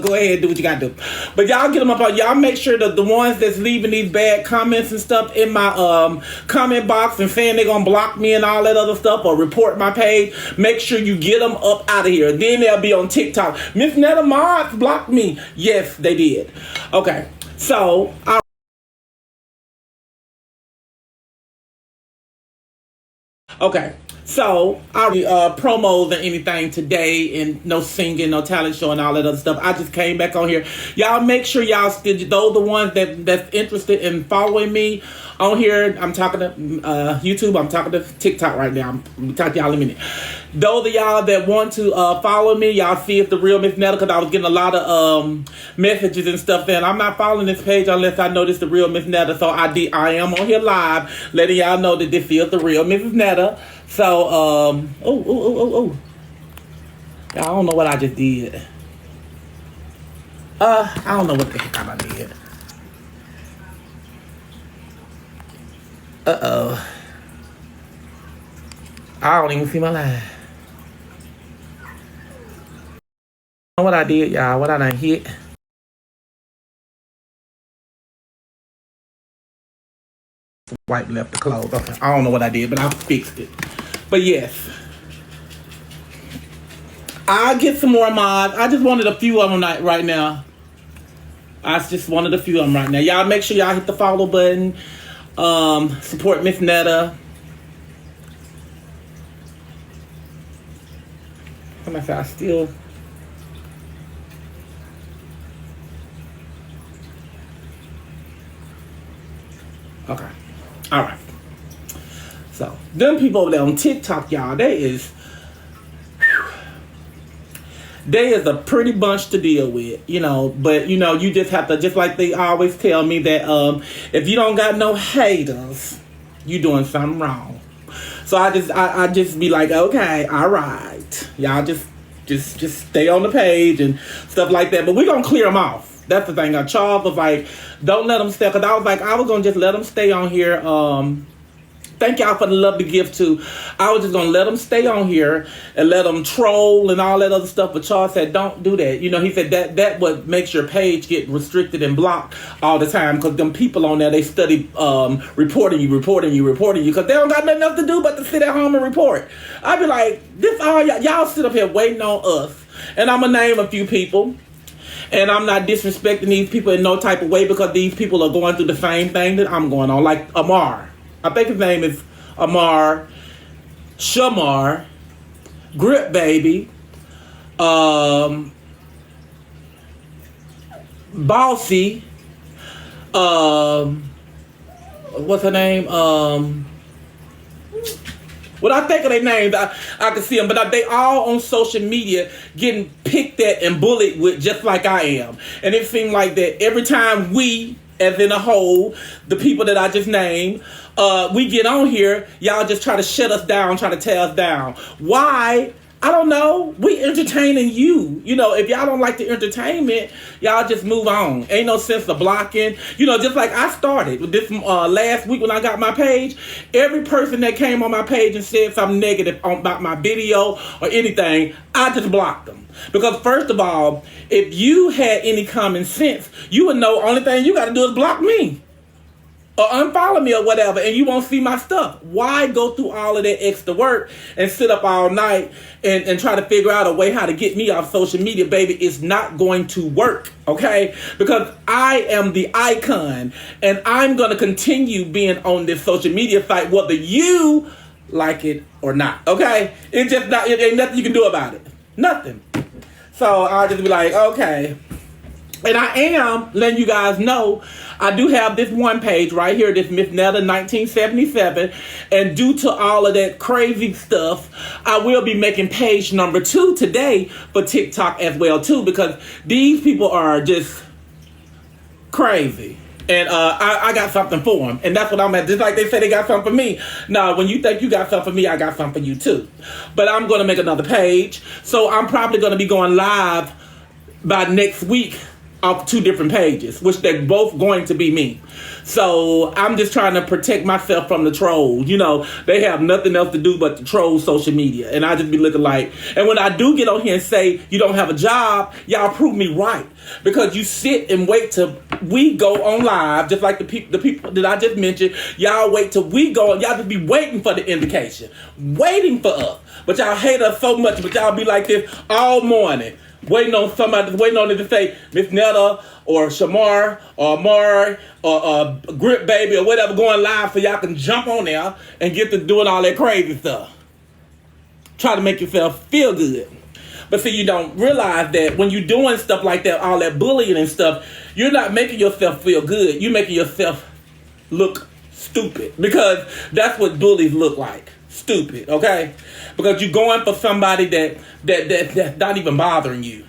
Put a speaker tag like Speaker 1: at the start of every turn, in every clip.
Speaker 1: Go ahead and do what you gotta do. But y'all get them up on. Y'all make sure that the ones that's leaving these bad comments and stuff in my comment box and saying they're gonna block me and all that other stuff or report my page, make sure you get them up out of here. Then they'll be on TikTok. Miss Netta Mods blocked me. Yes, they did. Okay, so okay. So, promos and anything today, and no singing, no talent show, and all that other stuff. I just came back on here. Y'all make sure y'all still, those the ones that's interested in following me on here. I'm talking to YouTube. I'm talking to TikTok right now. I'm going to talk to y'all in a minute. Those of y'all that want to follow me, y'all see it's the real Miss Netta, because I was getting a lot of messages and stuff there. And I'm not following this page unless I know this the real Miss Netta. So I am on here live letting y'all know that this is the real Mrs. Netta. So, y'all don't know what I just did. I don't know what the heck I did. I don't even see my line. What I did, y'all, what I done hit. Wipe left the clothes. Okay, I don't know what I did, but I fixed it. But yes, I'll get some more mods. I just wanted a few of them right now. I just wanted a few of them right now. Y'all make sure y'all hit the follow button. Support Miss Netta. How much I still? Okay. All right. So, them people over there on TikTok, y'all, they is a pretty bunch to deal with, you know. But, you know, you just have to, just like they always tell me that if you don't got no haters, you doing something wrong. So I just be like, okay, all right. Y'all just stay on the page and stuff like that. But we're going to clear them off. That's the thing. Charles was like, don't let them stay. Because I was like, I was going to just let them stay on here. Thank y'all for the lovely gift too. I was just going to let them stay on here and let them troll and all that other stuff. But Charles said, don't do that. You know, he said that what makes your page get restricted and blocked all the time. Because them people on there, they study reporting you. Because they don't got nothing else to do but to sit at home and report. I'd be like, this all y'all sit up here waiting on us. And I'm going to name a few people. And I'm not disrespecting these people in no type of way, because these people are going through the same thing that I'm going on. Like Amar. I think his name is Amar, Shamar, Grip Baby, Bossy, what's her name? When I think of their names, I can see them, but they all on social media getting picked at and bullied with, just like I am. And it seemed like that every time we, as in a whole, the people that I just named, we get on here, y'all just try to shut us down, try to tear us down. Why? I don't know. We entertaining you. You know, if y'all don't like the entertainment, y'all just move on. Ain't no sense of blocking. You know, just like I started with this last week when I got my page, every person that came on my page and said something negative about my video or anything, I just blocked them. Because first of all, if you had any common sense, you would know only thing you got to do is block me. Or unfollow me or whatever, and you won't see my stuff. Why go through all of that extra work and sit up all night and try to figure out a way how to get me off social media, baby? It's not going to work, okay? Because I am the icon, and I'm going to continue being on this social media site, whether you like it or not, okay? It ain't nothing you can do about it. Nothing. So I'll just be like, okay. And I am letting you guys know, I do have this one page right here, this Miss Netta 1977. And due to all of that crazy stuff, I will be making page number 2 today for TikTok as well too, because these people are just crazy. And I got something for them. And that's what I'm at. Just like they say they got something for me. Now, when you think you got something for me, I got something for you too. But I'm going to make another page. So I'm probably going to be going live by next week off two different pages, which they're both going to be me. So I'm just trying to protect myself from the trolls. You know, they have nothing else to do but to troll social media. And I just be looking like, and when I do get on here and say you don't have a job, y'all prove me right. Because you sit and wait till we go on live, just like the people that I just mentioned. Y'all wait till we go, y'all just be waiting for the indication, waiting for us. But y'all hate us so much, but y'all be like this all morning. Waiting on somebody, waiting on it to say Miss Netta or Shamar or Amari or Grip Baby or whatever going live so y'all can jump on there and get to doing all that crazy stuff. Try to make yourself feel good. But see, you don't realize that when you're doing stuff like that, all that bullying and stuff, you're not making yourself feel good. You're making yourself look stupid, because that's what bullies look like. Stupid, okay? Because you're going for somebody that's not even bothering you.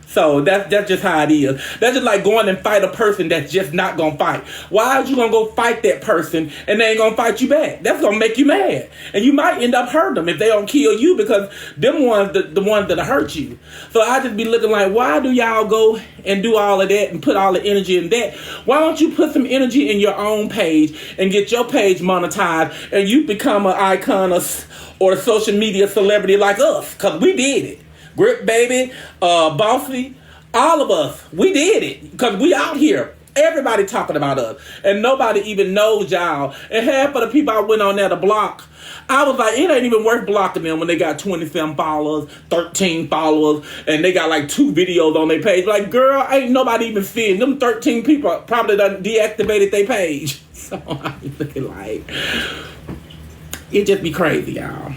Speaker 1: So that's just how it is. That's just like going and fight a person that's just not gonna fight. Why are you gonna go fight that person and they ain't gonna fight you back? That's gonna make you mad, and you might end up hurting them if they don't kill you, because them ones the ones that hurt you. So I just be looking like, why do y'all go and do all of that and put all the energy in that? Why don't you put some energy in your own page and get your page monetized and you become an icon or a social media celebrity like us? Because we did it. Grip Baby, Bossy, all of us, we did it because we out here. Everybody talking about us, and nobody even knows y'all. And half of the people I went on there to block, I was like, it ain't even worth blocking them when they got 27 followers, 13 followers, and they got like 2 videos on their page. Like, girl, ain't nobody even seeing them 13 people. Probably done deactivated their page. So I was looking like, it just be crazy, y'all.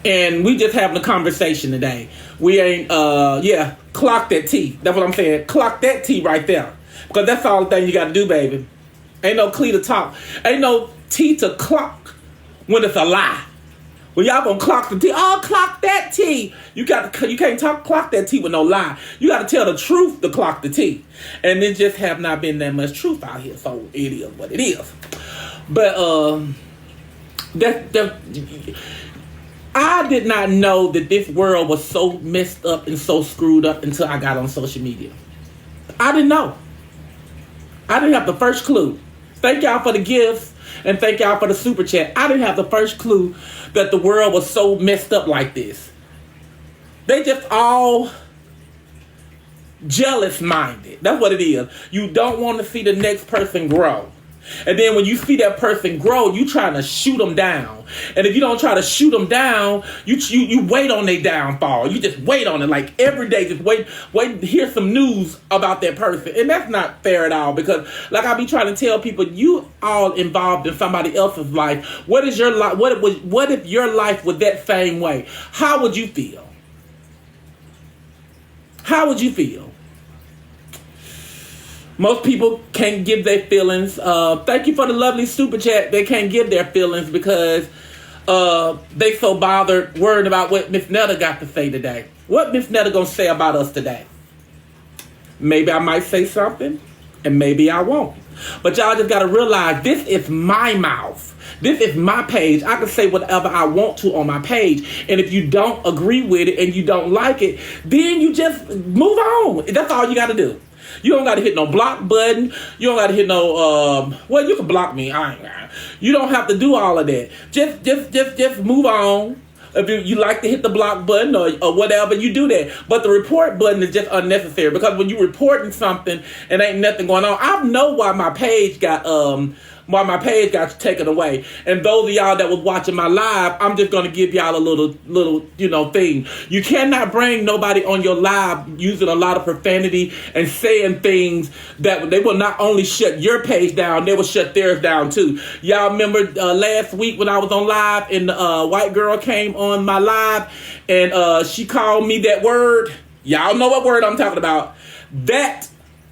Speaker 1: And we just having a conversation today. We ain't, clock that T. That's what I'm saying. Clock that T right there. Because that's all the thing you got to do, baby. Ain't no T to talk. Ain't no T to clock when it's a lie. When y'all gonna clock the T, clock that T. You can't clock that T with no lie. You got to tell the truth to clock the T. And it just have not been that much truth out here. So it is what it is. But, I did not know that this world was so messed up and so screwed up until I got on social media. I didn't know. I didn't have the first clue. Thank y'all for the gifts and thank y'all for the super chat. I didn't have the first clue that the world was so messed up like this. They just all jealous minded. That's what it is. You don't want to see the next person grow. And then when you see that person grow, you trying to shoot them down. And if you don't try to shoot them down, you wait on their downfall. You just wait on it. Like every day, just wait to hear some news about that person. And that's not fair at all, because like I be trying to tell people, you all involved in somebody else's life. What is your life? What if your life was that same way? How would you feel? How would you feel? Most people can't give their feelings. Thank you for the lovely super chat. They can't give their feelings because they so bothered worrying about what Miss Netta got to say today. What Miss Netta gonna say about us today? Maybe I might say something, and maybe I won't. But y'all just gotta realize this is my mouth. This is my page. I can say whatever I want to on my page. And if you don't agree with it and you don't like it, then you just move on. That's all you gotta do. You don't got to hit no block button. You don't got to hit no, well, you can block me. You don't have to do all of that. Just move on. If you like to hit the block button or whatever, you do that. But the report button is just unnecessary, because when you're reporting something and ain't nothing going on, I know why my page got taken away. And those of y'all that was watching my live, I'm just gonna give y'all a little thing. You cannot bring nobody on your live using a lot of profanity and saying things that they will not only shut your page down, they will shut theirs down too. Y'all remember last week when I was on live and the white girl came on my live and she called me that word. Y'all know what word I'm talking about. That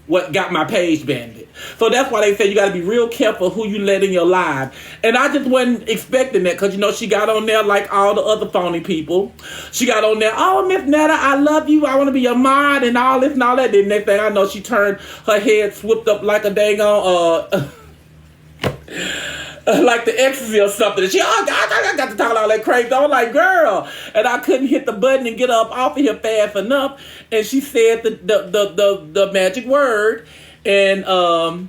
Speaker 1: what got my page banned. So that's why they say you got to be real careful who you let in your live. And I just wasn't expecting that, because, she got on there like all the other phony people. She got on there, oh, Miss Netta, I love you. I want to be your mod and all this and all that. Then next thing I know, she turned her head, swooped up like a dang on, like the ecstasy or something. And she, I got to talking all that crazy. I was like, girl. And I couldn't hit the button and get up off of here fast enough. And she said the magic word. And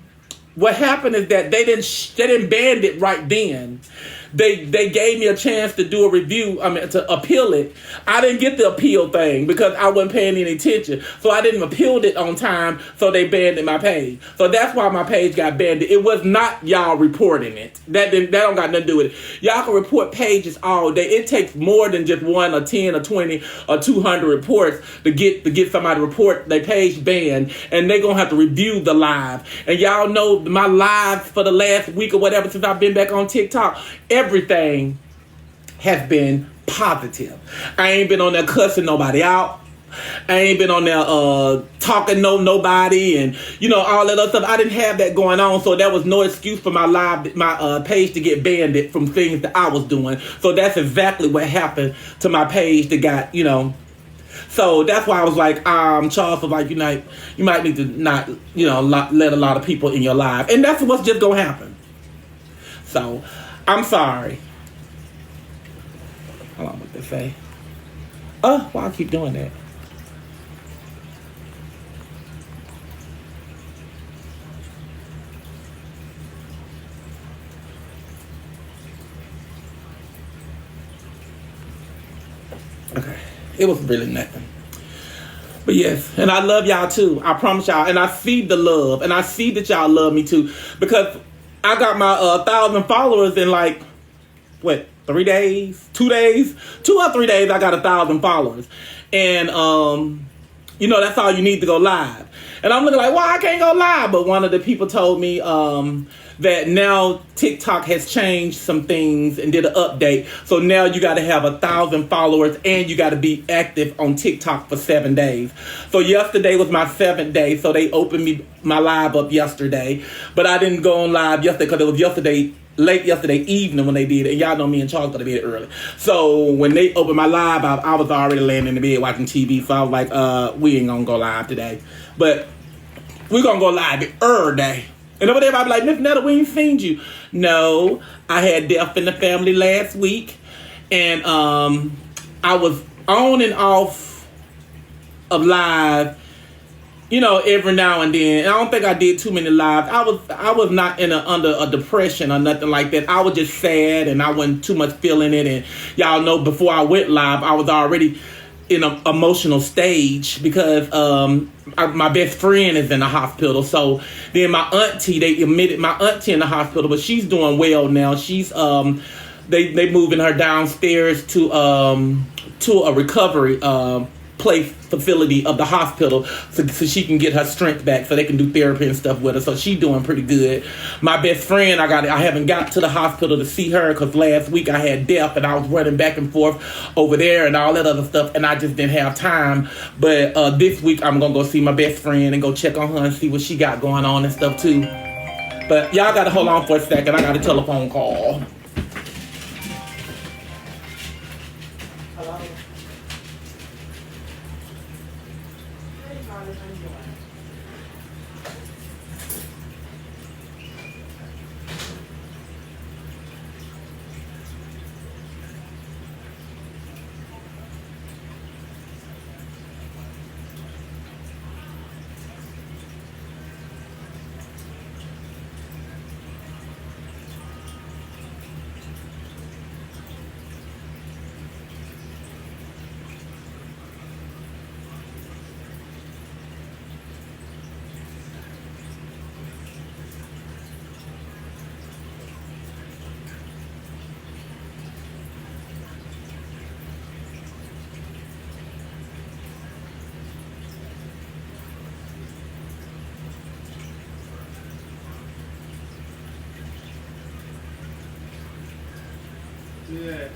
Speaker 1: what happened is that they didn't ban it right then. They gave me a chance to do a review, to appeal it. I didn't get the appeal thing because I wasn't paying any attention. So I didn't appeal it on time, so they banned my page. So that's why my page got banned. It was not y'all reporting it. That don't got nothing to do with it. Y'all can report pages all day. It takes more than just 1 or 10 or 20 or 200 reports to get somebody to report their page banned, and they're going to have to review the live. And y'all know my lives for the last week or whatever since I've been back on TikTok, everything has been positive. I ain't been on there cussing nobody out. I ain't been on there talking nobody and all that other stuff. I didn't have that going on, so there was no excuse for my page to get banned from things that I was doing. So that's exactly what happened to my page that got So that's why I was like, Charles was like, you might need to not let a lot of people in your life, and that's what's just gonna happen. So I'm sorry. Hold on, what they say? Why I keep doing that? Okay, it was really nothing. But yes, and I love y'all too. I promise y'all, and I see the love, and I see that y'all love me too, because I got my 1,000 followers in 3 days, 2 days, 2 or 3 days. I got 1,000 followers, and that's all you need to go live. And I'm looking like, why I can't go live? But one of the people told me that now TikTok has changed some things and did an update. So now you got to have 1,000 followers and you got to be active on TikTok for 7 days. So yesterday was my 7th day. So they opened my live up yesterday. But I didn't go on live yesterday because it was late yesterday evening when they did it. And y'all know me and Charles got to bed early. So when they opened my live, I was already laying in the bed watching TV. So I was like, we ain't going to go live today. But we're going to go live every day. And over there, everybody be like, Miss Netta, we ain't seen you. No, I had death in the family last week. And I was on and off of live, every now and then. And I don't think I did too many lives. I was not under a depression or nothing like that. I was just sad and I wasn't too much feeling it. And y'all know before I went live, I was already in an emotional stage because my best friend is in the hospital. So then my auntie, they admitted my auntie in the hospital, but she's doing well now. She's they moving her downstairs to a recovery facility of the hospital so she can get her strength back so they can do therapy and stuff with her. So she's doing pretty good. My best friend, I haven't got to the hospital to see her because last week I had death and I was running back and forth over there and all that other stuff and I just didn't have time. But this week I'm gonna go see my best friend and go check on her and see what she got going on and stuff too. But y'all gotta hold on for a second. I got a telephone call. Yeah.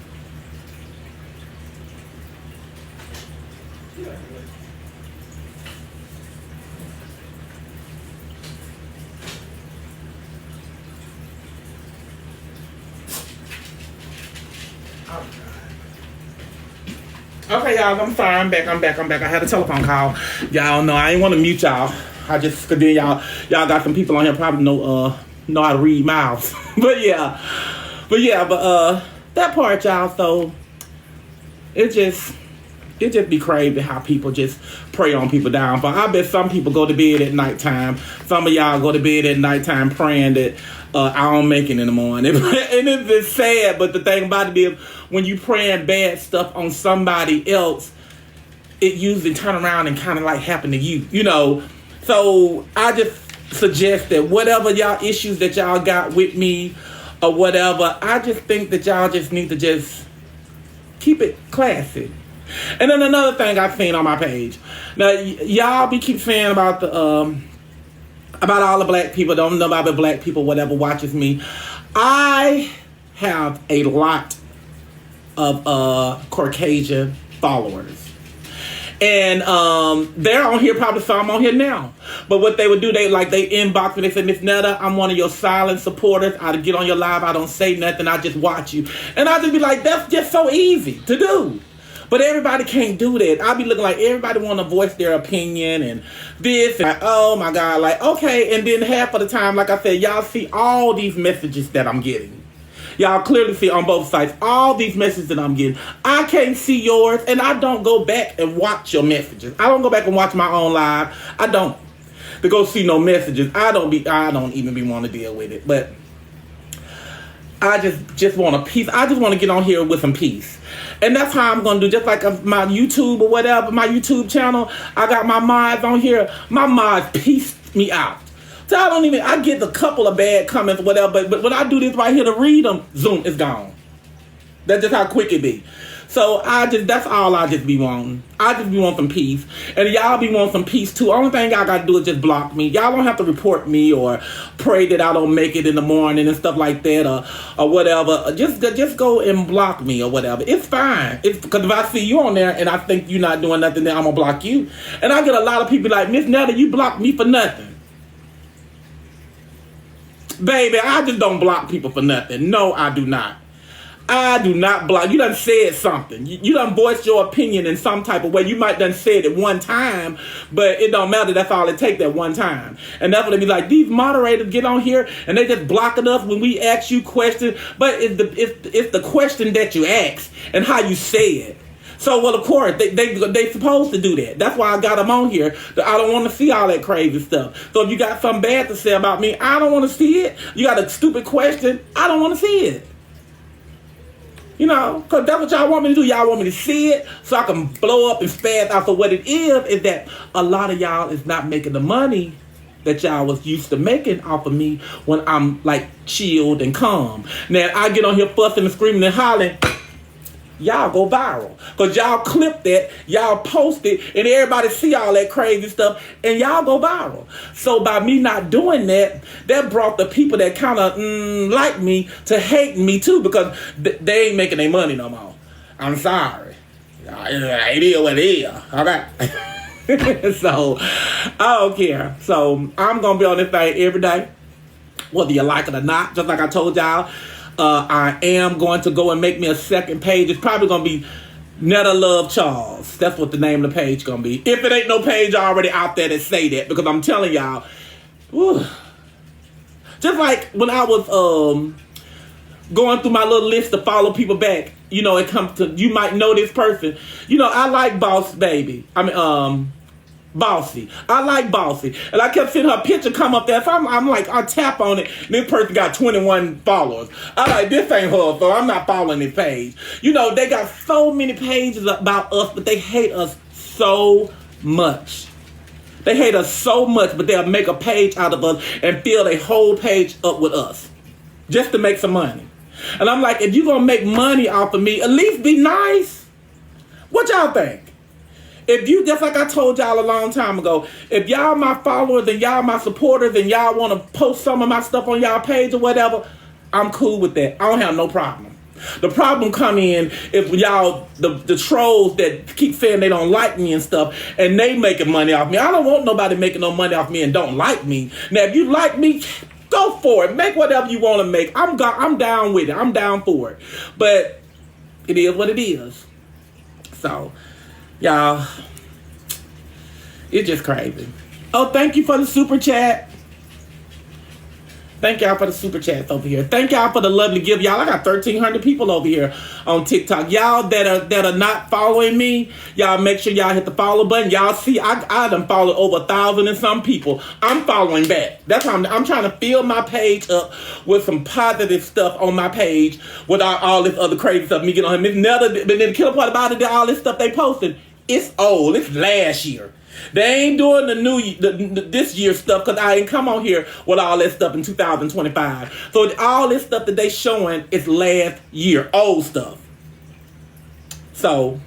Speaker 1: Okay, y'all, I'm sorry. I'm back. I had a telephone call. Y'all know I ain't want to mute y'all. Cause then y'all got some people on here probably know how to read mouths. but that part, y'all. So it just be crazy how people just prey on people down. But I bet some people go to bed at nighttime. Some of y'all go to bed at nighttime praying that I don't make it in the morning. And it's sad, but the thing about it is when you praying bad stuff on somebody else, it usually turn around and kind of like happen to you, you know. So I just suggest that whatever y'all issues that y'all got with me or whatever, I just think that y'all just need to just keep it classy. And then another thing I've seen on my page. Now, y'all keep saying about the about all the black people. Don't know about the black people, whatever watches me. I have a lot of Caucasian followers. And they're on here, probably some on here now. But what they would do, they inbox me. They say, Miss Netta, I'm one of your silent supporters. I get on your live. I don't say nothing. I just watch you. And I just be like, that's just so easy to do. But everybody can't do that. I be looking like everybody want to voice their opinion and this. And like, oh, my God. Like, okay. And then half of the time, like I said, y'all see all these messages that I'm getting. Y'all clearly see on both sides all these messages that I'm getting. I can't see yours, and I don't go back and watch your messages. I don't go back and watch my own live. I don't. To go see no messages. I don't even be want to deal with it. But I just want a peace. I just want to get on here with some peace. And that's how I'm going to do. Just like my YouTube or whatever, my YouTube channel, I got my mods on here. My mods pieced me out. So I get a couple of bad comments or whatever, but when I do this right here to read them, zoom, it's gone. That's just how quick it be. So that's all I just be wanting. I just be wanting some peace. And y'all be wanting some peace too. Only thing y'all got to do is just block me. Y'all don't have to report me or pray that I don't make it in the morning and stuff like that or whatever. Just go and block me or whatever. It's fine. It's because if I see you on there and I think you're not doing nothing, then I'm going to block you. And I get a lot of people like, Miss Netta, you blocked me for nothing. Baby, I just don't block people for nothing. No, I do not. I do not block. You done said something. You done voiced your opinion in some type of way. You might done said it one time, but it don't matter. That's all it takes, that one time. And that's what they be like, these moderators get on here and they just blocking us when we ask you questions. But it's the question that you ask and how you say it. So, well, of course, they supposed to do that. That's why I got them on here. I don't want to see all that crazy stuff. So if you got something bad to say about me, I don't want to see it. You got a stupid question, I don't want to see it. You know, because that's what y'all want me to do. Y'all want me to see it so I can blow up and spaz out. So what it is that a lot of y'all is not making the money that y'all was used to making off of me when I'm, like, chilled and calm. Now, I get on here fussing and screaming and hollering. Y'all go viral. Because y'all clip that, y'all post it, and everybody see all that crazy stuff, and y'all go viral. So by me not doing that, that brought the people that kind of like me to hate me too, because they ain't making their money no more. I'm sorry. It is what it is. Okay? So, I don't care. So, I'm going to be on this thing every day, whether you like it or not. Just like I told y'all, I am going to go and make me a second page. It's probably going to be Netta Love Charles. That's what the name of the page going to be. If it ain't no page already out there that say that. Because I'm telling y'all, whew, just like when I was going through my little list to follow people back, you know, it comes to, you might know this person. You know, I like Boss Baby. Bossy. I like Bossy. And I kept seeing her picture come up there. So I'm like, I tap on it. And this person got 21 followers. I like, this ain't her, so I'm not following this page. You know, they got so many pages about us, but they hate us so much. They hate us so much, but they'll make a page out of us and fill a whole page up with us. Just to make some money. And I'm like, if you're going to make money off of me, at least be nice. What y'all think? If you, just like I told y'all a long time ago, if y'all my followers and y'all my supporters and y'all want to post some of my stuff on y'all page or whatever, I'm cool with that. I don't have no problem. The problem come in if y'all, the trolls that keep saying they don't like me and stuff, and they making money off me. I don't want nobody making no money off me and don't like me. Now, if you like me, go for it. Make whatever you want to make. I'm down with it. I'm down for it. But it is what it is. So, y'all, it's just crazy. Oh, thank you for the super chat. Thank y'all for the super chats over here. Thank y'all for the lovely gift. Y'all, I got 1,300 people over here on TikTok. Y'all that are not following me, y'all make sure y'all hit the follow button. Y'all see, I done followed over 1,000 and some people. I'm following back. That's how I'm trying to fill my page up with some positive stuff on my page without all this other crazy stuff. Me getting on Miss Netta, but then the killer part about it, all this stuff they posted, it's old. It's last year. They ain't doing this year's stuff because I ain't come on here with all that stuff in 2025. So all this stuff that they showing is last year, old stuff. So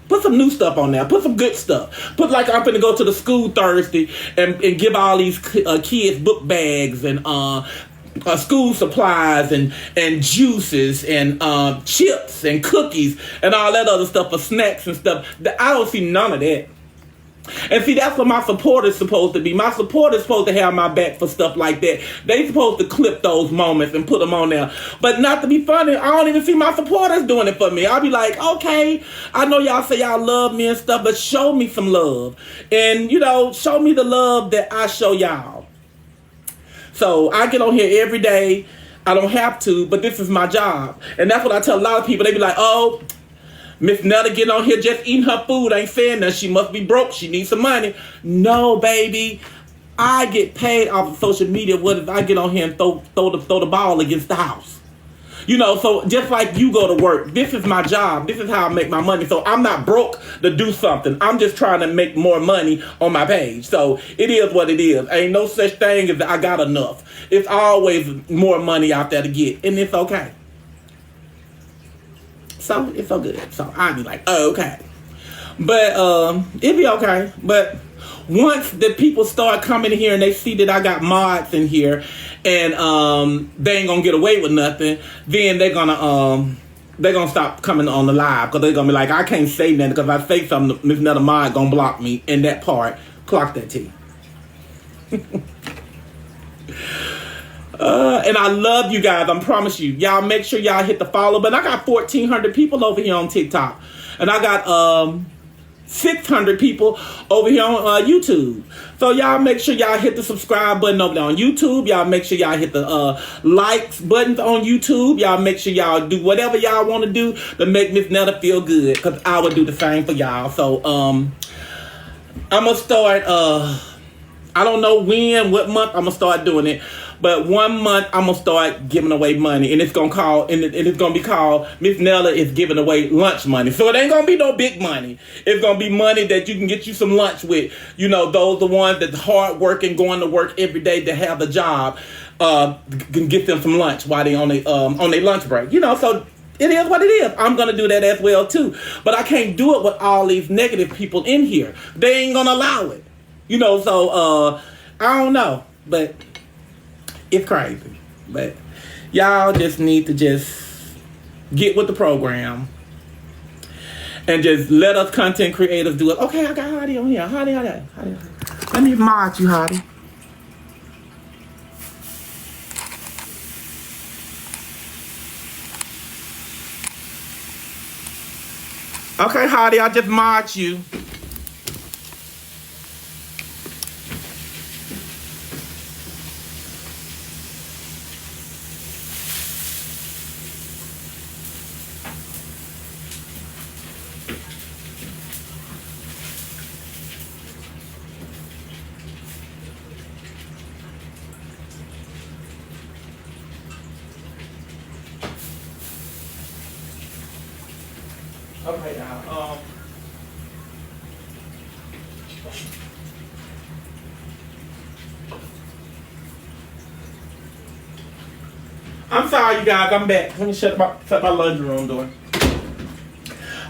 Speaker 1: put some new stuff on there. Put some good stuff. Put like I'm finna go to the school Thursday and give all these kids book bags and school supplies and juices and chips and cookies and all that other stuff for snacks and stuff. I don't see none of that. And see, that's what my supporters supposed to be. My supporters supposed to have my back for stuff like that. They supposed to clip those moments and put them on there. But not to be funny, I don't even see my supporters doing it for me. I'll be like, okay, I know y'all say y'all love me and stuff, but show me some love. And, show me the love that I show y'all. So I get on here every day. I don't have to, but this is my job. And that's what I tell a lot of people. They be like, oh, Miss Netta getting on here just eating her food ain't saying that she must be broke. She needs some money. No, baby. I get paid off of social media. What if I get on here and throw the ball against the house? So just like you go to work, this is my job. This is how I make my money. So I'm not broke to do something. I'm just trying to make more money on my page. So it is what it is. Ain't no such thing as I got enough. It's always more money out there to get. And it's okay. So it's so good. So I'd be like, oh, okay. But it'd be okay. But once the people start coming in here and they see that I got mods in here and they ain't gonna get away with nothing, then they're gonna stop coming on the live because they're gonna be like, I can't say nothing because if I say something, Miss Netta mod gonna block me in that part. Clock that T. And I love you guys. I promise you. Y'all make sure y'all hit the follow button. I got 1,400 people over here on TikTok. And I got 600 people over here on YouTube. So y'all make sure y'all hit the subscribe button over there on YouTube. Y'all make sure y'all hit the likes buttons on YouTube. Y'all make sure y'all do whatever y'all want to do to make Miss Netta feel good. Because I would do the same for y'all. So I'm going to start, I don't know what month I'm going to start doing it. But 1 month I'm gonna start giving away money, and it's gonna be called Miss Netta is giving away lunch money. So it ain't gonna be no big money. It's gonna be money that you can get you some lunch with. Those the ones that's hard working, going to work every day to have a job, can get them some lunch while they on their lunch break. So it is what it is. I'm gonna do that as well too. But I can't do it with all these negative people in here. They ain't gonna allow it. So I don't know, but it's crazy. But y'all just need to just get with the program and just let us content creators do it. Okay, I got Hottie on here. Hottie. Let me mod you, Hottie. Okay, Hottie, I just mod you. Okay, now, I'm sorry, you guys. I'm back. Let me shut my laundry room door.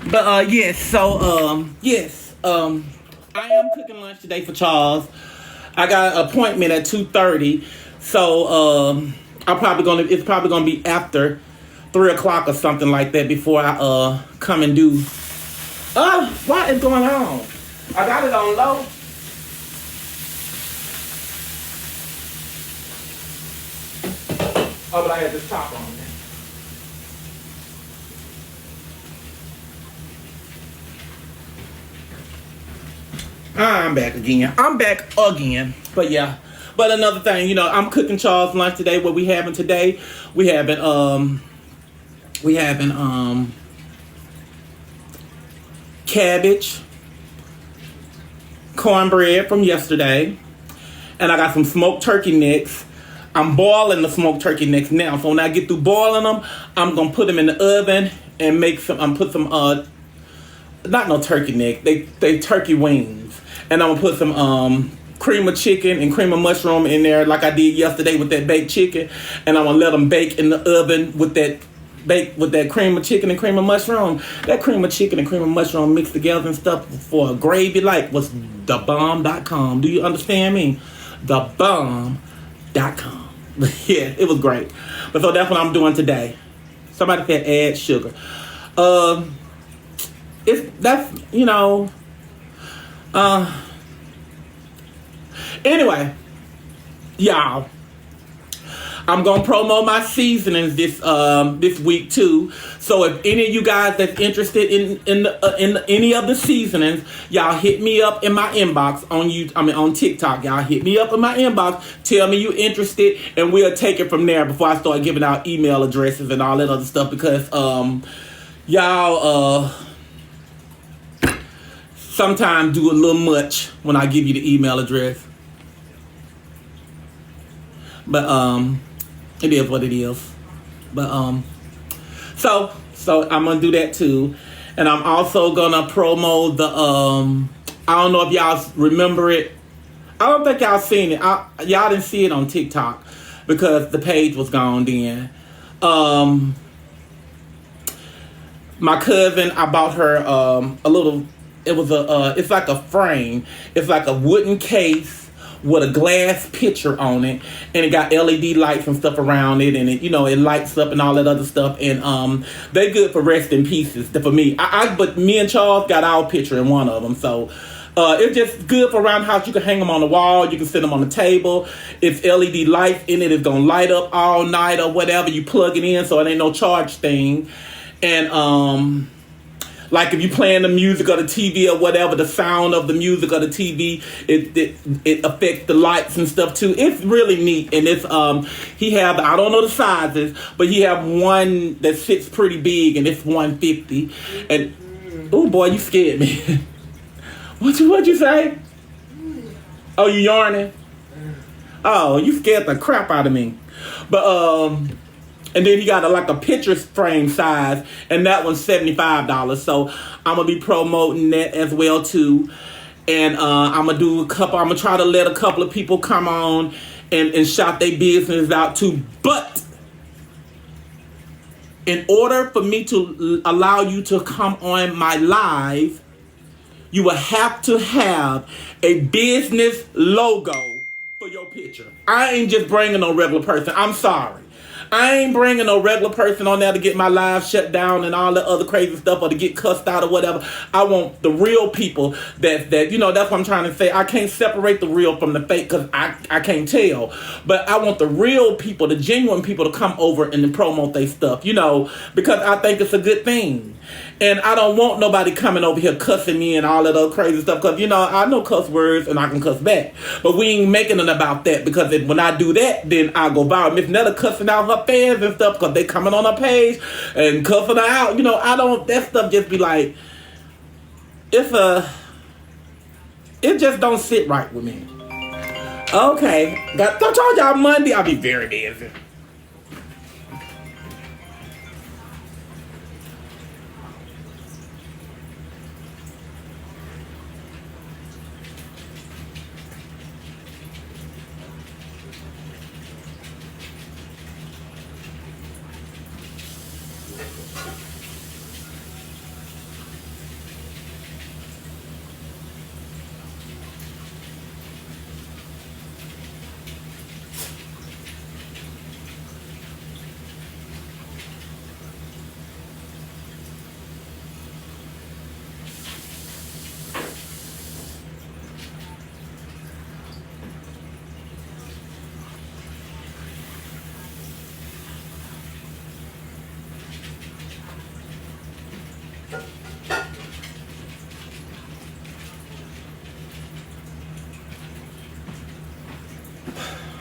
Speaker 1: But yes. So I am cooking lunch today for Charles. I got an appointment at 2:30. So it's probably gonna be after 3 o'clock or something like that before I come and do. What is going on? I got it on low. Oh, but I had this top on there. I'm back again. But yeah. But another thing, I'm cooking Charles lunch today. What we having today? We having cabbage, cornbread from yesterday, and I got some smoked turkey necks. I'm boiling the smoked turkey necks now. So when I get through boiling them, I'm gonna put them in the oven and make some. I'm put some not no turkey neck. They turkey wings, and I'm gonna put some cream of chicken and cream of mushroom in there, like I did yesterday with that baked chicken, and I'm gonna let them bake in the oven with that cream of chicken and cream of mushroom. That cream of chicken and cream of mushroom mixed together and stuff for a gravy like was thebomb.com. Do you understand me? Thebomb.com. Yeah, it was great. But so that's what I'm doing today. Somebody said add sugar. Anyway, y'all, I'm gonna promote my seasonings this week too. So if any of you guys that's interested in any of the seasonings, y'all hit me up in my inbox on TikTok. Y'all hit me up in my inbox. Tell me you interested, and we'll take it from there before I start giving out email addresses and all that other stuff, because y'all sometimes do a little much when I give you the email address. But it is what it is. But so I'm gonna do that too. And I'm also gonna promo the I don't know if y'all remember it. I don't think y'all seen it. Y'all didn't see it on TikTok because the page was gone then. My cousin, I bought her a little, it's like a frame. It's like a wooden case with a glass picture on it, and it got LED lights and stuff around it, and it lights up and all that other stuff, and they good for rest in pieces for me. But me and Charles got our picture in one of them, so it's just good for around the house. You can hang them on the wall, you can sit them on the table. It's LED lights in it. It's gonna light up all night or whatever. You plug it in, so it ain't no charge thing, and like if you playing the music or the TV or whatever, the sound of the music or the TV, it affects the lights and stuff too. It's really neat, and it's he have, I don't know the sizes, but he have one that sits pretty big, and it's $150. And oh boy, you scared me. What you say? Oh, you yarning? Oh, you scared the crap out of me. But and then he got a picture frame size, and that one's $75. So I'm gonna be promoting that as well too. And I'm gonna try to let a couple of people come on and shout their business out too. But in order for me to allow you to come on my live, you will have to have a business logo for your picture. I ain't just bringing no regular person. I'm sorry. I ain't bringing no regular person on there to get my live shut down and all that other crazy stuff, or to get cussed out or whatever. I want the real people that that's what I'm trying to say. I can't separate the real from the fake because I can't tell. But I want the real people, the genuine people, to come over and then promote their stuff, because I think it's a good thing. And I don't want nobody coming over here cussing me and all that other crazy stuff, because, I know cuss words and I can cuss back. But we ain't making it about that, because when I do that, then I go viral. Miss Netta cussing out her fans and stuff because they coming on her page and cussing her out. That stuff just be like, it just don't sit right with me. Okay. I told y'all Monday I'll be very busy.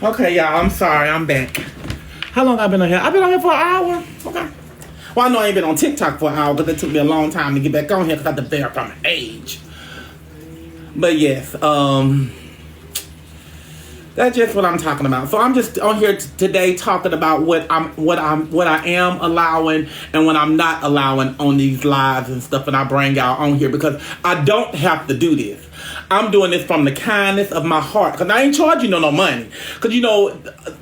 Speaker 1: Okay, y'all, I'm sorry, I'm back. How long I been on here? I've been on here for an hour. Okay. Well, I know I ain't been on TikTok for an hour, but it took me a long time to get back on here because I had to verify my age. But yes, that's just what I'm talking about. So I'm just on here today talking about what I am allowing and what I'm not allowing on these lives and stuff, and I bring out on here because I don't have to do this. I'm doing this from the kindness of my heart because I ain't charging no money. Because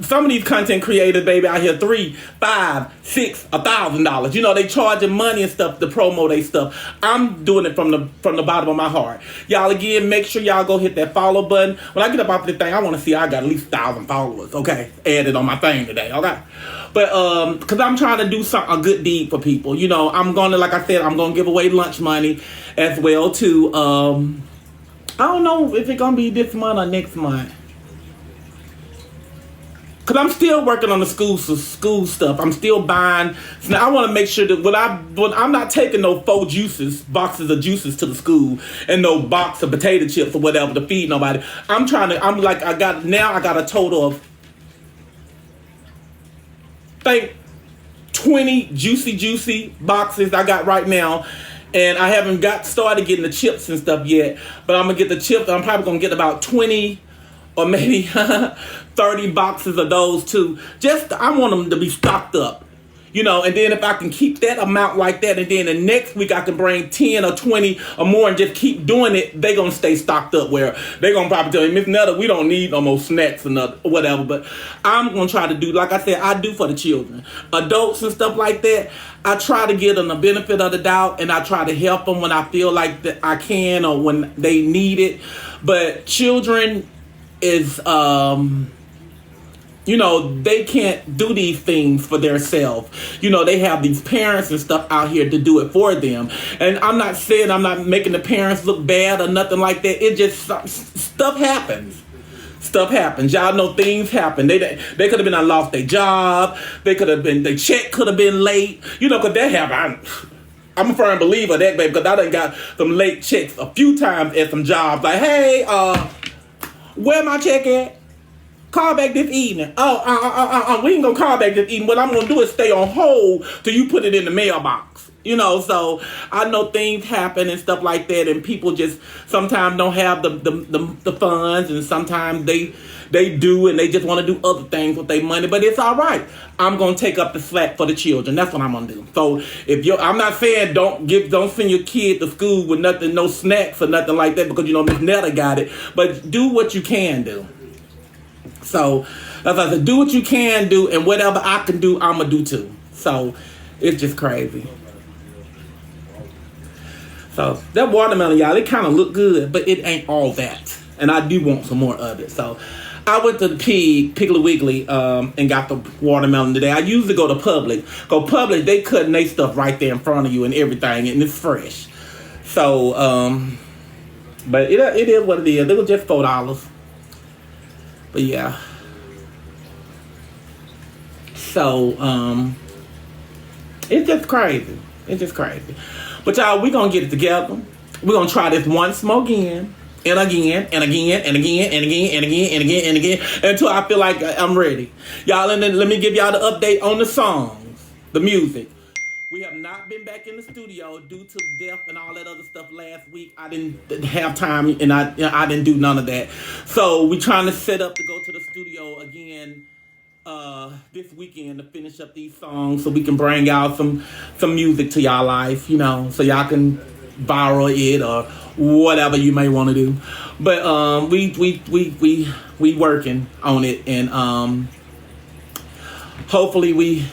Speaker 1: some of these content creators, baby, out here $3, $5, $6, $1,000. They charging money and stuff to promote their stuff. I'm doing it from the bottom of my heart. Y'all, again, make sure y'all go hit that follow button. When I get up off this thing, I want to see I got at least 1,000 followers. Okay, added on my thing today. Okay, but because I'm trying to do a good deed for people. I'm gonna, like I said, I'm gonna give away lunch money as well too. I don't know if it's gonna be this month or next month. Cause I'm still working on the school stuff. I'm still buying. So I want to make sure that when I'm not taking no boxes of juices to the school, and no box of potato chips or whatever to feed nobody. I got a total of 20 juicy boxes I got right now. And I haven't got started getting the chips and stuff yet. But I'm going to get the chips. I'm probably going to get about 20 or maybe 30 boxes of those too. I want them to be stocked up. And then if I can keep that amount like that, and then the next week I can bring 10 or 20 or more and just keep doing it, they're going to stay stocked up where they're going to probably tell me, Miss Netta, we don't need no more snacks or whatever. But I'm going to try to do, like I said, I do for the children. Adults and stuff like that, I try to give them the benefit of the doubt, and I try to help them when I feel like that I can or when they need it. But children is... they can't do these things for themselves. They have these parents and stuff out here to do it for them. And I'm not saying I'm not making the parents look bad or nothing like that. It just, stuff happens. Stuff happens. Y'all know things happen. They could have been lost their job. They could have been, their check could have been late. Because that happened. I'm a firm believer of that, baby, because I done got some late checks a few times at some jobs. Like, hey, where my check at? Call back this evening. We ain't gonna call back this evening. What I'm gonna do is stay on hold till you put it in the mailbox. So I know things happen and stuff like that, and people just sometimes don't have the funds, and sometimes they do, and they just want to do other things with their money. But it's all right. I'm gonna take up the slack for the children. That's what I'm gonna do. So I'm not saying don't send your kid to school with nothing, no snacks or nothing like that, because Miss Netta got it. But do what you can do. So, as I said, do what you can do, and whatever I can do, I'm going to do too. So, it's just crazy. So, that watermelon, y'all, it kind of look good, but it ain't all that. And I do want some more of it. So, I went to the Piggly Wiggly, and got the watermelon today. I usually go to Publix. Go Publix, they cutting their stuff right there in front of you and everything, and it's fresh. So, but it is what it is. It was just $4. But yeah. So, it's just crazy. It's just crazy. But y'all, we're going to get it together. We're going to try this once more again. And again, and again, and again, and again, and again, and again, and again, until I feel like I'm ready. Y'all, and then let me give y'all the update on the songs, the music. We have not been back in the studio due to death and all that other stuff last week. I didn't have time, and I didn't do none of that. So we're trying to set up to go to the studio again this weekend to finish up these songs, so we can bring out some music to y'all life, so y'all can borrow it or whatever you may want to do. But we working on it, and hopefully we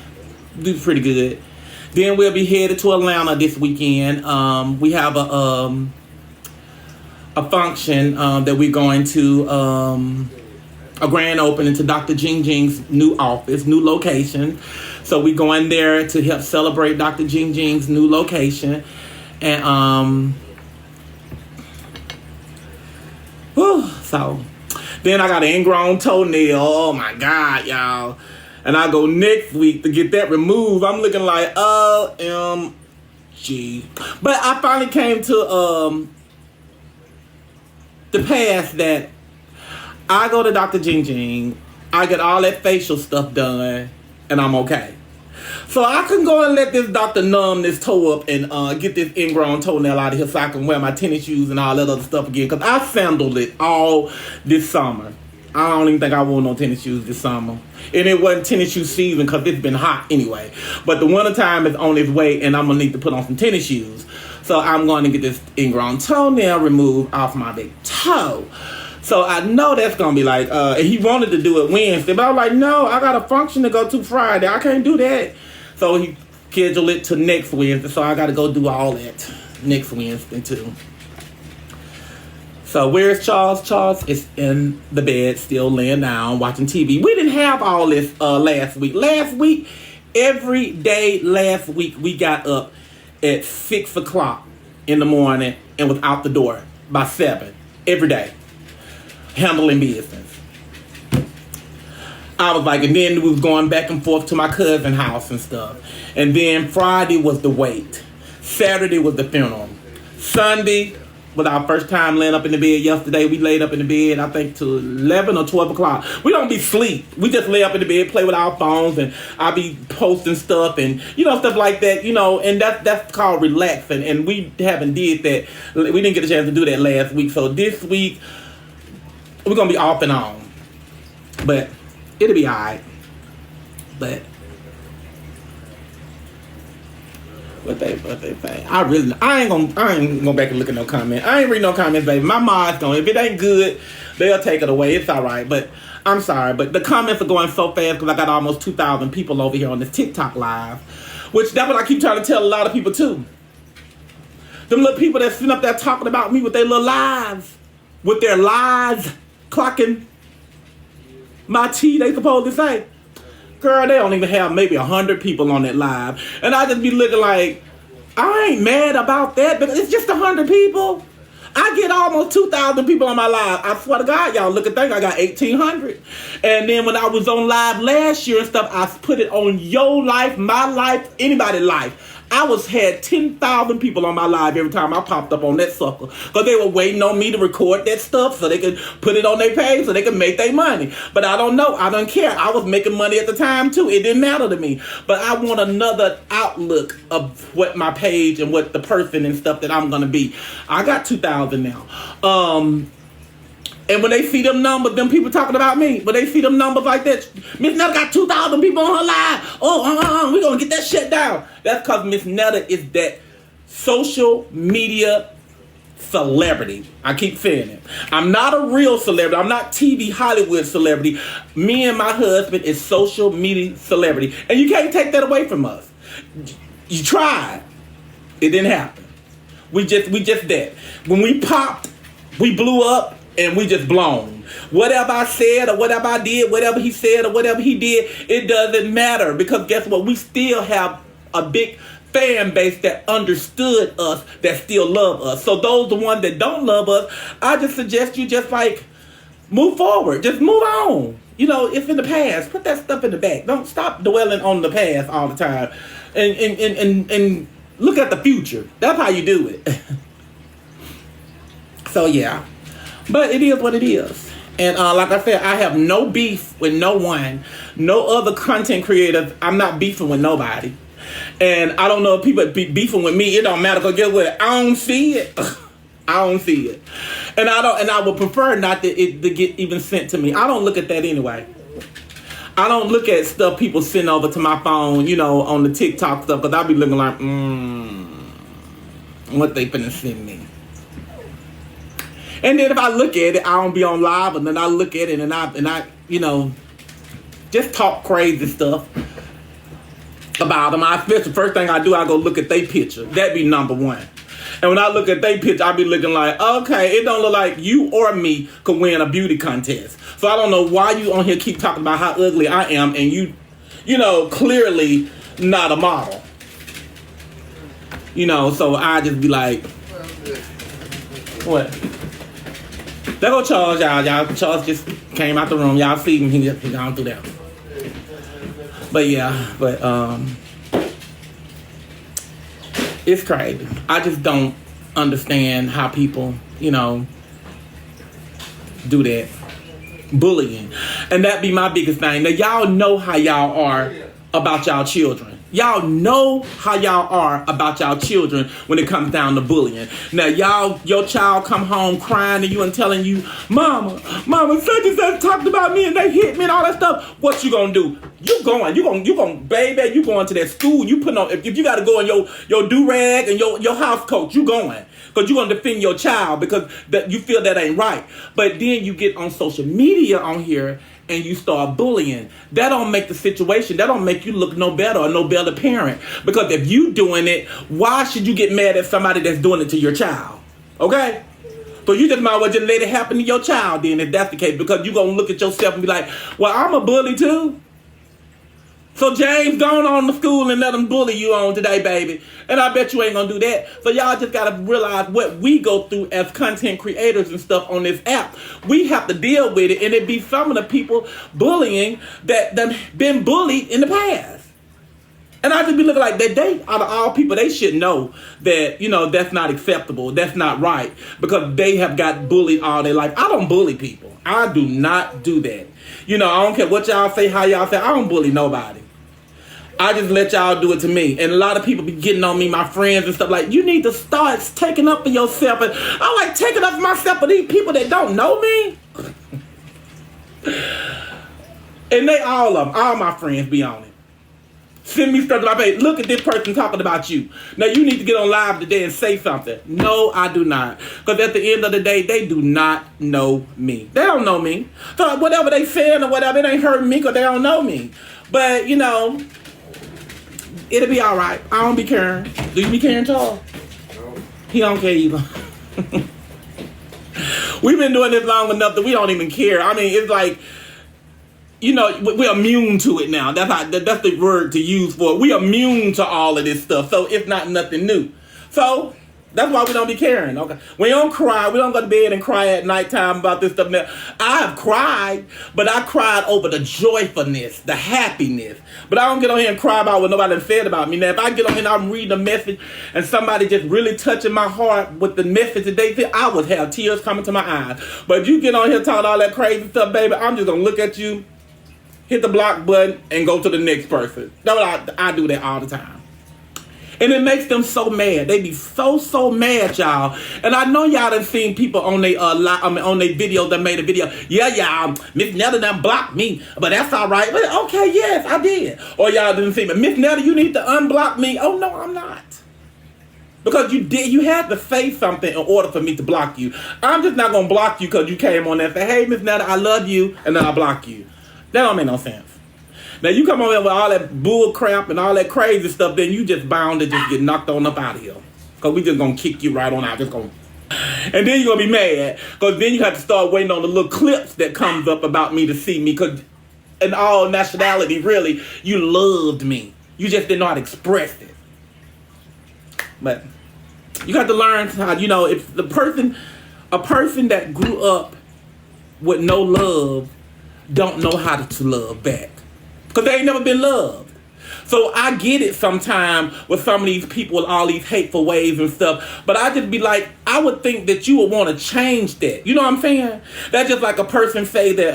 Speaker 1: do pretty good. Then we'll be headed to Atlanta this weekend. We have a function that we're going to, a grand opening to Dr. Jing Jing's new office, new location. So we're going there to help celebrate Dr. Jing Jing's new location. And so then I got an ingrown toenail. Oh my God, y'all. And I go next week to get that removed. I'm looking like, OMG. But I finally came to the pass that I go to Dr. Jing Jing I get all that facial stuff done, and I'm okay. So I can go and let this doctor numb this toe up and get this ingrown toenail out of here so I can wear my tennis shoes and all that other stuff again. Because I sandaled it all this summer. I don't even think I wore no tennis shoes this summer. And it wasn't tennis shoe season because it's been hot anyway. But the winter time is on its way and I'm going to need to put on some tennis shoes. So I'm going to get this ingrown toenail removed off my big toe. So I know that's going to be like, and he wanted to do it Wednesday. But I was like, no, I got a function to go to Friday. I can't do that. So he scheduled it to next Wednesday. So I got to go do all that next Wednesday too. So where's Charles? Charles is in the bed, still laying down, watching TV. We didn't have all this last week. Last week, every day last week, we got up at 6 o'clock in the morning and was out the door by 7 every day, handling business. I was like, and then we was going back and forth to my cousin's house and stuff. And then Friday was the wake. Saturday was the funeral. Sunday was our first time laying up in the bed yesterday. We laid up in the bed, I think, till 11 or 12 o'clock. We don't be sleep. We just lay up in the bed, play with our phones, and I be posting stuff and, stuff like that, and that's called relaxing. And we haven't did that. We didn't get a chance to do that last week. So this week, we're going to be off and on. But it'll be all right. But what they say. I ain't gonna go back and look at no comment. I ain't read no comments, baby. My mind's going. If it ain't good, they'll take it away. It's all right. But I'm sorry. But the comments are going so fast because I got almost 2,000 people over here on this TikTok live, which that's what I keep trying to tell a lot of people too. Them little people that's sitting up there talking about me with their little lives, with their lies clocking my tea, they supposed to say. Girl, they don't even have maybe 100 people on that live. And I just be looking like, I ain't mad about that because it's just 100 people. I get almost 2,000 people on my live. I swear to God, y'all, look at that. I got 1,800. And then when I was on live last year and stuff, I put it on your life, my life, anybody's life. I had 10,000 people on my live every time I popped up on that sucker. Because they were waiting on me to record that stuff so they could put it on their page so they could make their money. But I don't know. I don't care. I was making money at the time too. It didn't matter to me. But I want another outlook of what my page and what the person and stuff that I'm going to be. I got 2,000 now. And when they see them numbers, them people talking about me, when they see them numbers like that, Miss Netta got 2,000 people on her live. We're going to get that shit down. That's because Miss Netta is that social media celebrity. I keep saying it. I'm not a real celebrity. I'm not TV Hollywood celebrity. Me and my husband is social media celebrity. And you can't take that away from us. You tried. It didn't happen. We just that. When we popped, we blew up. And we just blown. Whatever I said or whatever I did, whatever he said or whatever he did, it doesn't matter. Because guess what? We still have a big fan base that understood us, that still love us. So those the ones that don't love us, I just suggest you just like move forward. Just move on. It's in the past. Put that stuff in the back. Don't stop dwelling on the past all the time. And look at the future. That's how you do it. So yeah. But it is what it is. And like I said, I have no beef with no one. No other content creators. I'm not beefing with nobody. And I don't know if people be beefing with me. It don't matter. Because guess what? I don't see it. I don't see it. And I would prefer not to get even sent to me. I don't look at that anyway. I don't look at stuff people send over to my phone, on the TikTok stuff. Because I'll be looking like, what they finna send me. And then if I look at it, I don't be on live, and then I look at it and I just talk crazy stuff about them. The first thing I do, I go look at their picture. That be number one. And when I look at their picture, I be looking like, okay, it don't look like you or me could win a beauty contest. So I don't know why you on here keep talking about how ugly I am, and you clearly not a model. So I just be like, what? There go Charles, y'all. Charles just came out the room. Y'all see him. He gone through there. But yeah, it's crazy. I just don't understand how people, do that. Bullying. And that be my biggest thing. Now, y'all know how y'all are about y'all children. Y'all know how y'all are about y'all children when it comes down to bullying. Now, your child come home crying to you and telling you, Mama, such and such talked about me and they hit me and all that stuff. What you gonna do? You going, baby, you going to that school. You putting on, if you got to go in your do-rag and your house coat, you going. Because you're going to defend your child because you feel that ain't right. But then you get on social media on here and you start bullying. That don't make the situation, that don't make you look no better or no better parent. Because if you doing it, why should you get mad at somebody that's doing it to your child? Okay? So you just might as well just let it happen to your child then, if that's the case. Because you're going to look at yourself and be like, well, I'm a bully too. So James, go on to school and let them bully you on today, baby. And I bet you ain't gonna do that. So y'all just gotta realize what we go through as content creators and stuff on this app. We have to deal with it, and it be some of the people bullying that been bullied in the past. And I just be looking like that they, out of all people, they should know that, that's not acceptable. That's not right. Because they have got bullied all their life. I don't bully people. I do not do that. I don't care what y'all say, how y'all say. I don't bully nobody. I just let y'all do it to me. And a lot of people be getting on me, my friends and stuff, like, you need to start taking up for yourself. And I'm like, taking up for myself for these people that don't know me? And they, all of them, all my friends be on it. Send me stuff like, hey, look at this person talking about you. Now you need to get on live today and say something. No, I do not. Because at the end of the day, they do not know me. They don't know me. So whatever they saying or whatever, it ain't hurting me because they don't know me. But, it'll be all right. I don't be caring. Do you be caring, Charles? No. He don't care either. We've been doing this long enough that we don't even care. I mean, it's like, we're immune to it now. That's the word to use for it. We're immune to all of this stuff. So it's not nothing new. So that's why we don't be caring. Okay, we don't cry. We don't go to bed and cry at nighttime about this stuff. Now, I have cried, but I cried over the joyfulness, the happiness. But I don't get on here and cry about what nobody said about me. Now, if I get on here and I'm reading a message and somebody just really touching my heart with the message that they said, I would have tears coming to my eyes. But if you get on here talking all that crazy stuff, baby, I'm just gonna look at you, hit the block button, and go to the next person. That's what I do that all the time. And it makes them so mad. They be so mad, y'all. And I know y'all done seen people on their on their videos that made a video. Yeah, y'all, Miss Netta done blocked me, but that's all right. But okay, yes, I did. Or y'all didn't see me. Miss Netta, you need to unblock me. Oh no, I'm not. Because you had to say something in order for me to block you. I'm just not gonna block you because you came on there and say, hey, Miss Netta, I love you, and then I block you. That don't make no sense. Now, you come over here with all that bull crap and all that crazy stuff, then you just bound to just get knocked on up out of here. Because we just going to kick you right on out. And then you're going to be mad. Because then you have to start waiting on the little clips that comes up about me to see me. Because in all nationality, really, you loved me. You just didn't know how to express it. But you got to learn how, if a person that grew up with no love don't know how to love back. Because they ain't never been loved. So I get it sometimes with some of these people with all these hateful ways and stuff. But I just be like, I would think that you would want to change that. You know what I'm saying? That's just like a person say that,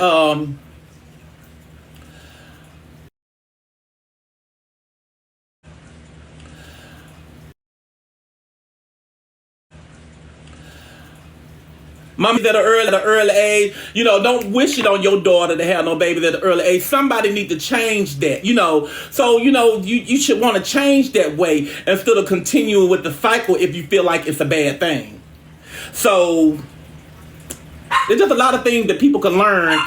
Speaker 1: mommies at an early age, don't wish it on your daughter to have no babies at an early age. Somebody need to change that, So, you should want to change that way instead of continuing with the cycle if you feel like it's a bad thing. So, there's just a lot of things that people can learn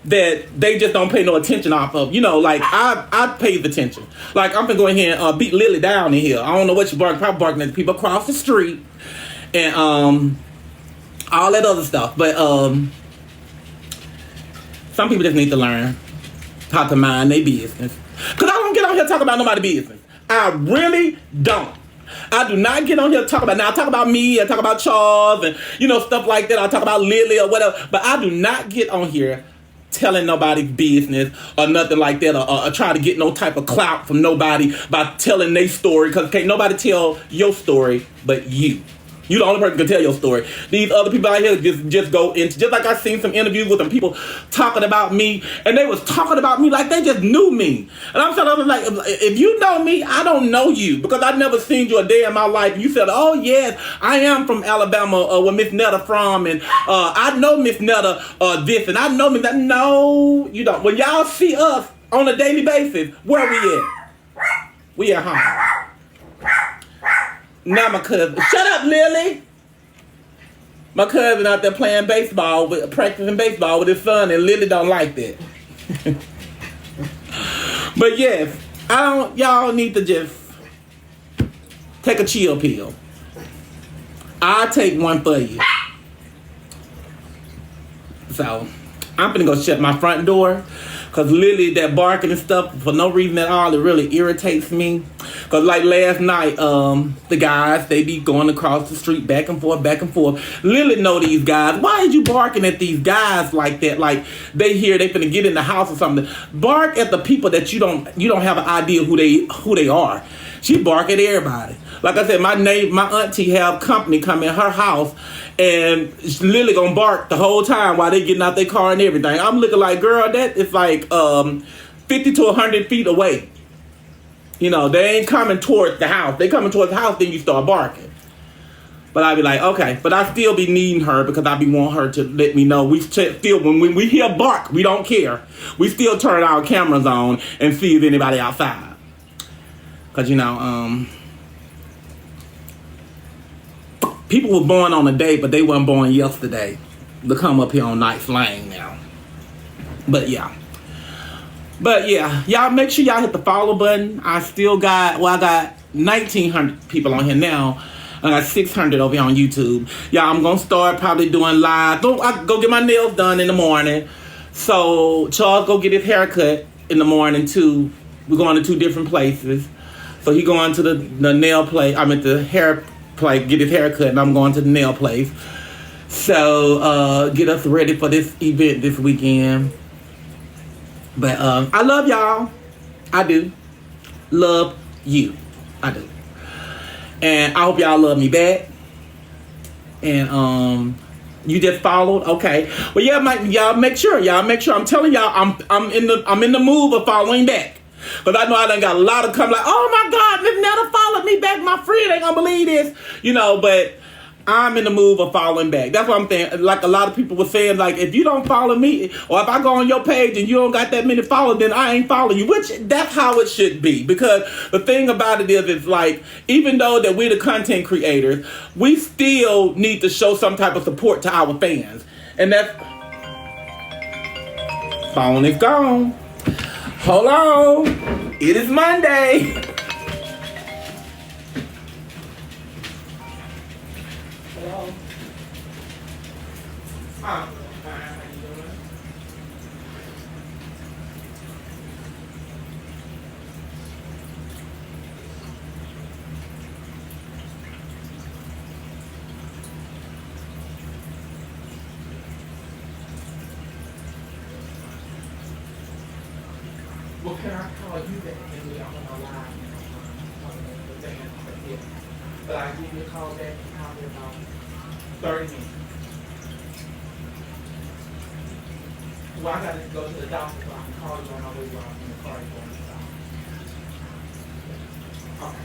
Speaker 1: that they just don't pay no attention off of. Like, I paid attention. Like, I'm going to go in here and beat Lily down in here. I don't know what she barking, probably barking at the people across the street. And, all that other stuff. But some people just need to learn how to mind their business. Because I don't get on here talking about nobody's business. I really don't. I do not get on here to talk about, now I talk about me, I talk about Charles and, stuff like that. I talk about Lily or whatever. But I do not get on here telling nobody's business or nothing like that, or try to get no type of clout from nobody by telling their story. Because can't nobody tell your story but you. You the only person can tell your story. These other people out here just go into, just like I seen some interviews with some people talking about me, and they was talking about me like they just knew me. And I'm telling them, like, if you know me, I don't know you, because I never seen you a day in my life. And you said, oh yes, I am from Alabama, where Miss Netta from, and I know Miss Netta this, and I know Miss Netta. No, you don't. When y'all see us on a daily basis, where we at? We at home. Now my cousin, shut up, Lily. My cousin out there playing baseball, practicing baseball with his son, and Lily don't like that. But yes, y'all need to just take a chill pill. I'll take one for you. So, I'm finna go shut my front door. Because Lily, that barking and stuff, for no reason at all, it really irritates me. Because like last night, the guys, they be going across the street back and forth, back and forth. Lily know these guys. Why is you barking at these guys like that? Like they hear they finna get in the house or something. Bark at the people that you don't have an idea who they are. She bark at everybody. Like I said, my auntie have company come in her house, and Lily gonna bark the whole time while they getting out their car and everything. I'm looking like, girl, that is like 50 to 100 feet away. You know, they ain't coming towards the house. They coming towards the house, then you start barking. But I be like, okay. But I still be needing her, because I be want her to let me know. We still, when we hear bark, we don't care. We still turn our cameras on and see if anybody outside. Because, you know, people were born on a day, but they weren't born yesterday. To come up here on Knight's Lane now. But yeah, y'all make sure y'all hit the follow button. I got 1,900 people on here now. I got 600 over here on YouTube. Y'all, I'm gonna start probably doing live. I go get my nails done in the morning. So Charles go get his haircut in the morning too. We're going to 2 different places. So he going to the nail place. I'm at the hair place, get his haircut, and I'm going to the nail place. So get us ready for this event this weekend. But I love y'all. I do. Love you. I do. And I hope y'all love me back. And you just followed, okay? Well, yeah, y'all make sure. I'm telling y'all, I'm in the mood of following back. But I know I done got a lot of come like, oh my God, Miss Netta followed me back. My friend ain't gonna believe this, you know. But I'm in the mood of following back. That's what I'm saying. Like a lot of people were saying, like, if you don't follow me, or if I go on your page and you don't got that many followers, then I ain't following you. Which, that's how it should be. Because the thing about it is, it's like, even though that we're the content creators, we still need to show some type of support to our fans. And that's... Phone is gone. Hold on. It is Monday. Well, can I call you back and we are on a live? But I give you a call back in probably about 30 minutes. Well, I gotta go to the doctor, so I can call you on my way while I'm in the car going to the doctor. Okay.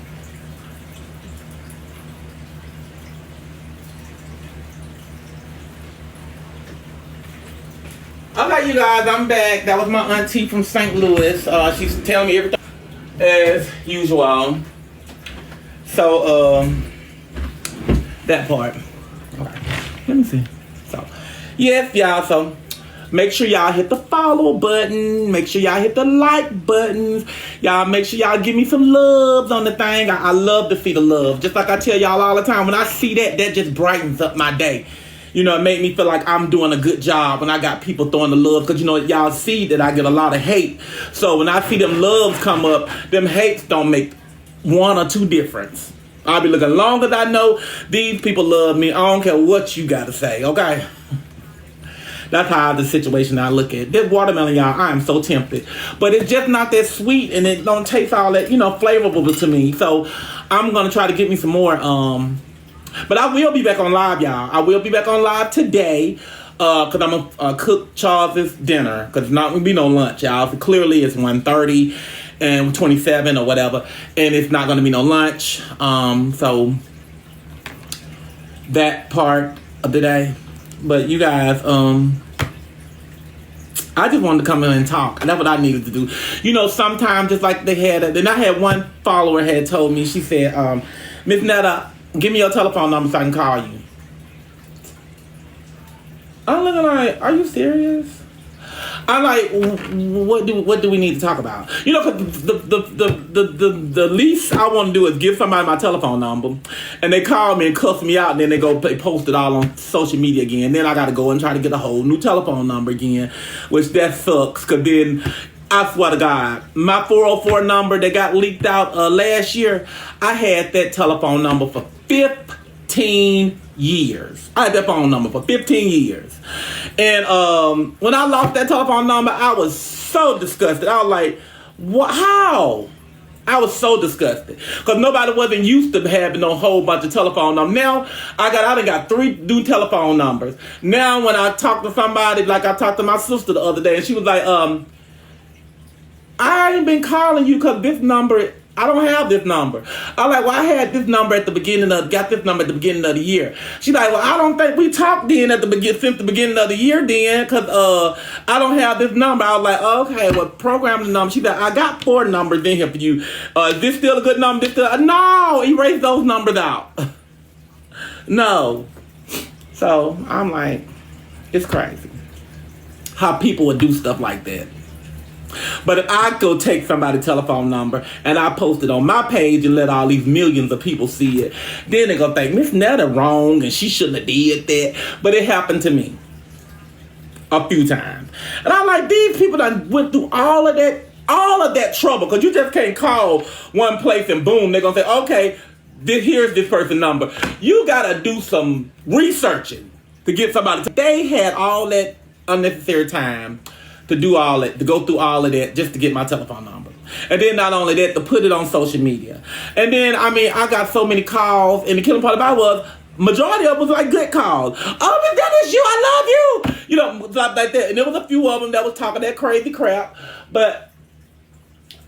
Speaker 1: Okay, you guys, I'm back. That was my auntie from St. Louis. She's telling me everything as usual. So, that part. Okay, let me see. So, yes, y'all. So, make sure y'all hit the follow button. Make sure y'all hit the like buttons. Y'all make sure y'all give me some loves on the thing. I love to see the love. Just like I tell y'all all the time, when I see that, that just brightens up my day. You know, it made me feel like I'm doing a good job when I got people throwing the love. Because, you know, y'all see that I get a lot of hate. So when I see them loves come up, them hates don't make 1 or 2 difference. I'll be looking, long as I know these people love me, I don't care what you got to say, okay? That's how the situation I look at. This watermelon, y'all, I am so tempted. But it's just not that sweet, and it don't taste all that, you know, flavorful to me. So I'm going to try to get me some more But I will be back on live, y'all. I will be back on live today. Because I'm going to cook Charles's dinner. Because it's not going to be no lunch, y'all. So clearly it's 1:30 and 27 or whatever. And it's not going to be no lunch. So that part of the day. But you guys, I just wanted to come in and talk. That's what I needed to do. You know, sometimes just like then I had one follower had told me, she said, Miss Netta, give me your telephone number so I can call you. I'm looking like, are you serious? I'm like, what do we need to talk about? You know, because the least I want to do is give somebody my telephone number, and they call me and cuss me out, and then they post it all on social media again. Then I got to go and try to get a whole new telephone number again, which that sucks. Because then, I swear to God, my 404 number that got leaked out last year, I had that telephone number for 15 years. I had that phone number for 15 years. And when I lost that telephone number, I was so disgusted. I was like, how? I was so disgusted. Because nobody wasn't used to having a whole bunch of telephone numbers. Now, I done got 3 new telephone numbers. Now, when I talk to somebody, like I talked to my sister the other day, and she was like, I ain't been calling you because this number, I don't have this number. I'm like, well, I had this number got this number at the beginning of the year. She's like, well, I don't think we talked then since the beginning of the year then, because I don't have this number. I was like, okay, well, program the number. She's like, I got 4 numbers in here for you. Is this still a good number? No, erase those numbers out. No. So I'm like, it's crazy how people would do stuff like that. But if I go take somebody's telephone number and I post it on my page and let all these millions of people see it, then they're going to think, Miss Netta wrong and she shouldn't have did that. But it happened to me a few times. And I'm like, these people that went through all of that trouble, because you just can't call one place and boom, they're going to say, okay, here's this person's number. You got to do some researching to get somebody. They had all that unnecessary time to do all that, to go through all of that just to get my telephone number. And then not only that, to put it on social media. And then, I mean, I got so many calls, and the killing part about it was, majority of them was like good calls. Oh, Miss, that is you, I love you. You know, stuff like that. And there was a few of them that was talking that crazy crap. But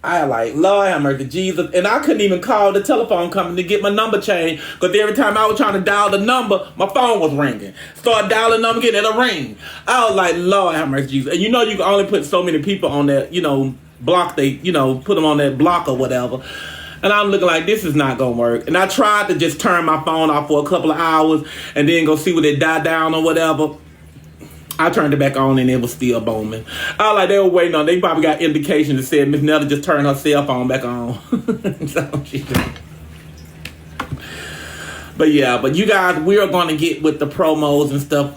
Speaker 1: I like, Lord have mercy, Jesus. And I couldn't even call the telephone company to get my number changed, because every time I was trying to dial the number, my phone was ringing. Start dialing the number again, it'll ring. I was like, Lord have mercy, Jesus. And you know you can only put so many people on that, block, put them on that block or whatever. And I'm looking like, this is not going to work. And I tried to just turn my phone off for a couple of hours and then go see what it died down or whatever. I turned it back on and it was still booming. I was like, they were waiting on. They probably got indication that said Miss Netta just turned her cell phone back on. So she just. But yeah, but you guys, we are going to get with the promos and stuff.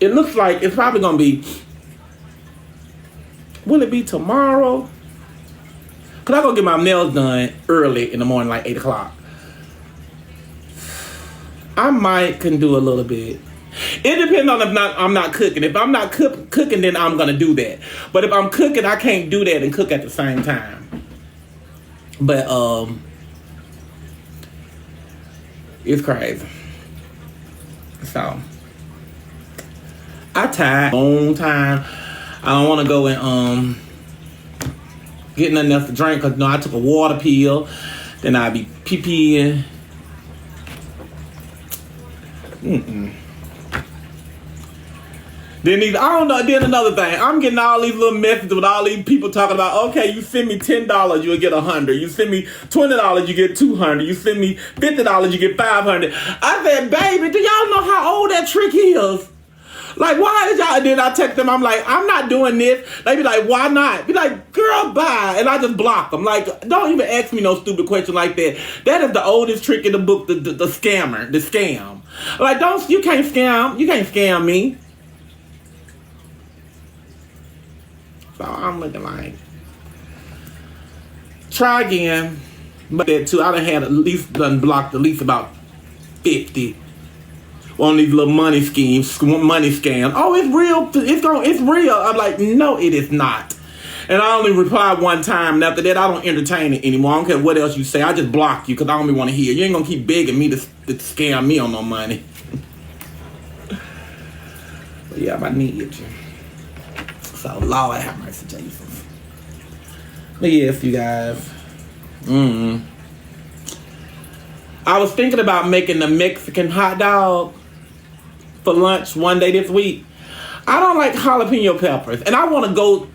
Speaker 1: It looks like it's probably going to be. Will it be tomorrow? Because I'm going to get my nails done early in the morning, like 8 o'clock. I might can do a little bit. It depends on if I'm not cooking. If I'm not cooking, then I'm going to do that. But if I'm cooking, I can't do that and cook at the same time. But, it's crazy. So, I tired a long time. I don't want to go and, get nothing else to drink, because, I took a water pill. Then I'd be pee-peeing. Then then another thing, I'm getting all these little messages with all these people talking about, okay, you send me $10, you'll get 100. You send me $20, you get 200. You send me $50, you get 500. I said, baby, do y'all know how old that trick is? Like, why is y'all? And then I text them, I'm like, I'm not doing this. They be like, why not? Be like, girl, bye. And I just block them. Like, don't even ask me no stupid question like that. That is the oldest trick in the book, the scammer, the scam. Like, you can't scam me. So I'm looking like, try again. But that too, I done had blocked at least about 50 on these little money scams. Oh, it's real. It's real. I'm like, no, it is not. And I only replied one time, and after that, I don't entertain it anymore. I don't care what else you say. I just block you because I don't even want to hear. You ain't gonna keep begging me to scam me on no money. But yeah, I need you. So, Lord have mercy, Jesus. But yes, you guys. I was thinking about making the Mexican hot dog for lunch one day this week. I don't like jalapeno peppers, and I want to go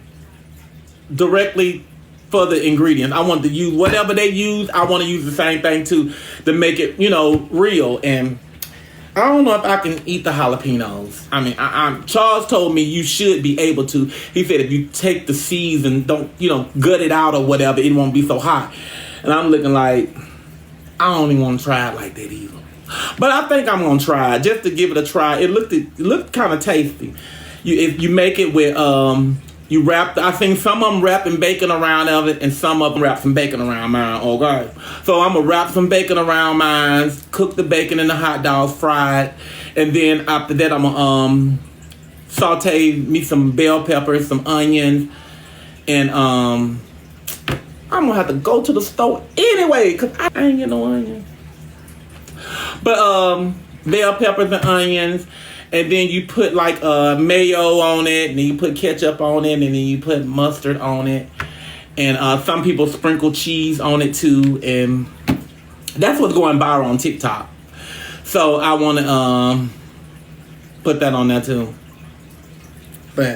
Speaker 1: directly for the ingredients. I want to use whatever they use. I want to use the same thing too to make it, real. And I don't know if I can eat the jalapenos. I mean, Charles told me you should be able to. He said if you take the seeds and don't, gut it out or whatever, it won't be so hot. And I'm looking like, I don't even want to try it like that either. But I think I'm gonna try it just to give it a try. It looked kind of tasty. If you make it with you wrap. I think some of them wrapping bacon around of it, and some of them wrap some bacon around mine. Okay, so I'm gonna wrap some bacon around mine, cook the bacon in the hot dogs, fry it, and then after that I'm gonna saute me some bell peppers, some onions, and I'm gonna have to go to the store anyway because I ain't get no onions. But bell peppers and onions. And then you put like mayo on it, and then you put ketchup on it, and then you put mustard on it. And some people sprinkle cheese on it too. And that's what's going viral on TikTok. So I want to put that on there too.